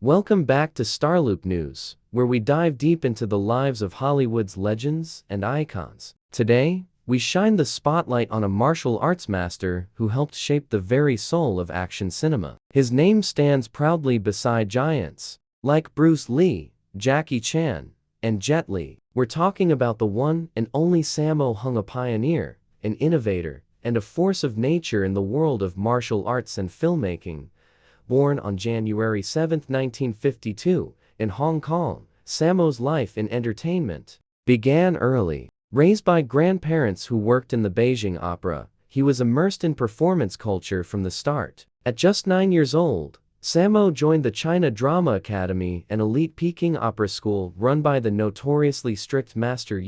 Welcome back to Starloop News, where we dive deep into the lives of Hollywood's legends and icons. Today, we shine the spotlight on a martial arts master who helped shape the very soul of action cinema. His name stands proudly beside giants like Bruce Lee, Jackie Chan, and Jet Li. We're talking about the one and only Sammo Hung, a pioneer, an innovator, and a force of nature in the world of martial arts and filmmaking. Born on January 7, 1952, in Hong Kong, Sammo's life in entertainment began early. Raised by grandparents who worked in the Beijing opera, he was immersed in performance culture from the start. At just 9 years old, Sammo joined the China Drama Academy, an elite Peking opera school run by the notoriously strict Master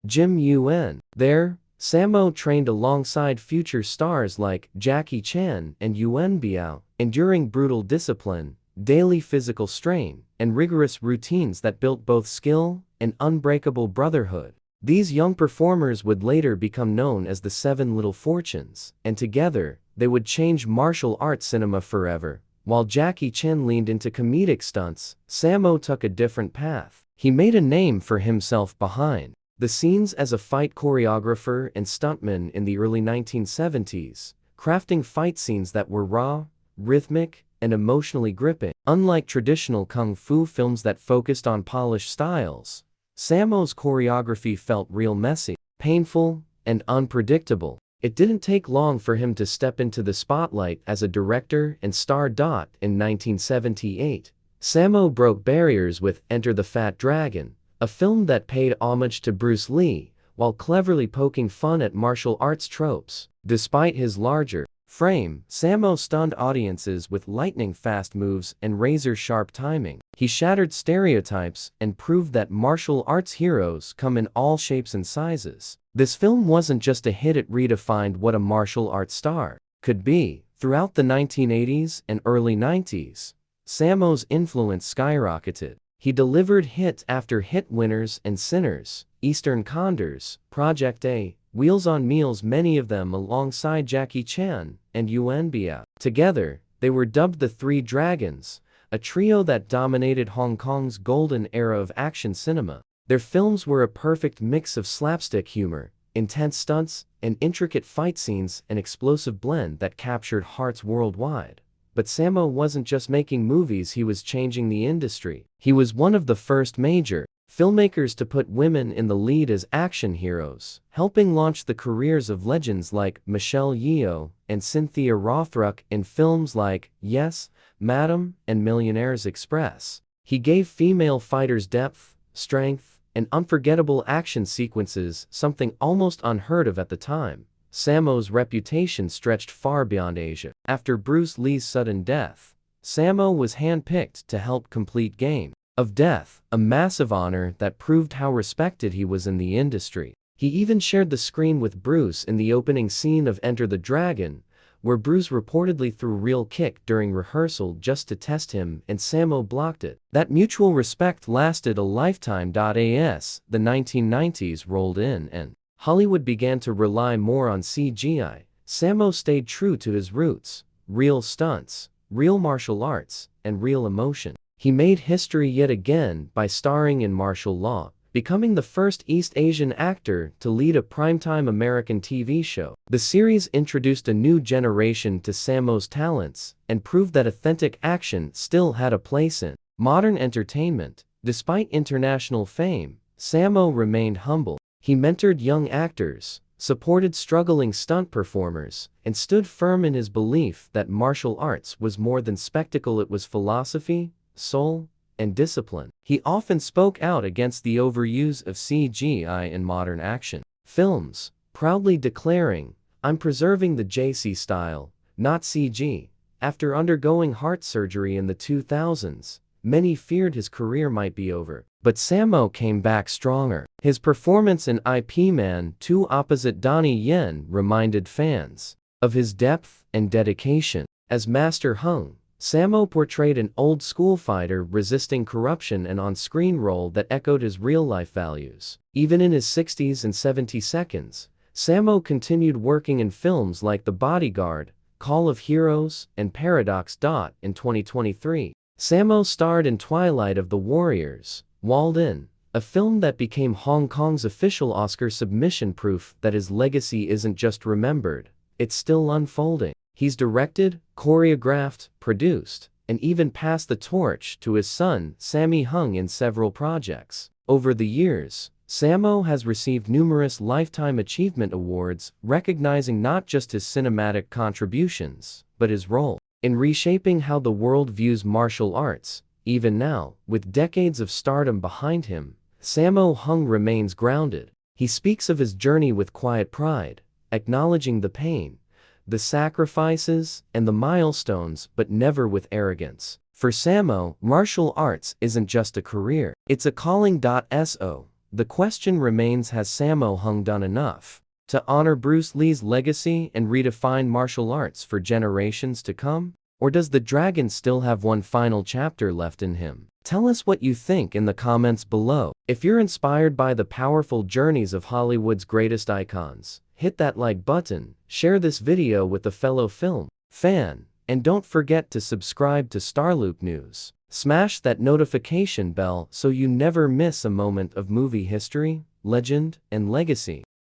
Jim Yuen. There, Sammo trained alongside future stars like Jackie Chan and Yuan Biao, enduring brutal discipline, daily physical strain, and rigorous routines that built both skill and unbreakable brotherhood. These young performers would later become known as the Seven Little Fortunes, and together, they would change martial arts cinema forever. While Jackie Chan leaned into comedic stunts, Sammo took a different path. He made a name for himself behind the scenes as a fight choreographer and stuntman in the early 1970s, crafting fight scenes that were raw, rhythmic, and emotionally gripping. Unlike traditional kung fu films that focused on polished styles, Sammo's choreography felt real, messy, painful, and unpredictable. It didn't take long for him to step into the spotlight as a director and star. In 1978, Sammo broke barriers with Enter the Fat Dragon, a film that paid homage to Bruce Lee, while cleverly poking fun at martial arts tropes. Despite his larger frame, Sammo stunned audiences with lightning-fast moves and razor-sharp timing. He shattered stereotypes and proved that martial arts heroes come in all shapes and sizes. This film wasn't just a hit, it redefined what a martial arts star could be. Throughout the 1980s and early 90s, Sammo's influence skyrocketed. He delivered hit after hit, Winners and Sinners, Eastern Condors, Project A, Wheels on Meals, many of them alongside Jackie Chan and Yuan Biao. Together, they were dubbed the Three Dragons, a trio that dominated Hong Kong's golden era of action cinema. Their films were a perfect mix of slapstick humor, intense stunts, and intricate fight scenes, an explosive blend that captured hearts worldwide. But Sammo wasn't just making movies, he was changing the industry. He was one of the first major filmmakers to put women in the lead as action heroes, helping launch the careers of legends like Michelle Yeoh and Cynthia Rothrock in films like Yes, Madam and Millionaire's Express. He gave female fighters depth, strength, and unforgettable action sequences, something almost unheard of at the time. Sammo's reputation stretched far beyond Asia. After Bruce Lee's sudden death, Sammo was handpicked to help complete Game of Death, a massive honor that proved how respected he was in the industry. He even shared the screen with Bruce in the opening scene of Enter the Dragon, where Bruce reportedly threw a real kick during rehearsal just to test him, and Sammo blocked it. That mutual respect lasted a lifetime. As the 1990s rolled in and Hollywood began to rely more on CGI, Sammo stayed true to his roots: real stunts, real martial arts, and real emotion. He made history yet again by starring in Martial Law, becoming the first East Asian actor to lead a primetime American TV show. The series introduced a new generation to Sammo's talents and proved that authentic action still had a place in modern entertainment. Despite international fame, Sammo remained humble. He mentored young actors, supported struggling stunt performers, and stood firm in his belief that martial arts was more than spectacle, it was philosophy, soul, and discipline. He often spoke out against the overuse of CGI in modern action films, proudly declaring, "I'm preserving the JC style, not CG." After undergoing heart surgery in the 2000s, many feared his career might be over. But Sammo came back stronger. His performance in Ip Man 2 opposite Donnie Yen reminded fans of his depth and dedication. As Master Hung, Sammo portrayed an old-school fighter resisting corruption, an on-screen role that echoed his real-life values. Even in his 60s and 70s, Sammo continued working in films like The Bodyguard, Call of Heroes, and Paradox. In 2023, Sammo starred in Twilight of the Warriors, Walled In, a film that became Hong Kong's official Oscar submission, proof that his legacy isn't just remembered, it's still unfolding. He's directed, choreographed, produced, and even passed the torch to his son, Sammo Hung, in several projects. Over the years, Sammo has received numerous Lifetime Achievement Awards, recognizing not just his cinematic contributions, but his role in reshaping how the world views martial arts. Even now, with decades of stardom behind him, Sammo Hung remains grounded. He speaks of his journey with quiet pride, acknowledging the pain, the sacrifices, and the milestones, but never with arrogance. For Sammo, martial arts isn't just a career, it's a calling. So, the question remains, has Sammo Hung done enough to honor Bruce Lee's legacy and redefine martial arts for generations to come? Or does the dragon still have one final chapter left in him? Tell us what you think in the comments below. If you're inspired by the powerful journeys of Hollywood's greatest icons, hit that like button, share this video with a fellow film fan, and don't forget to subscribe to Starloop News. Smash that notification bell so you never miss a moment of movie history, legend, and legacy.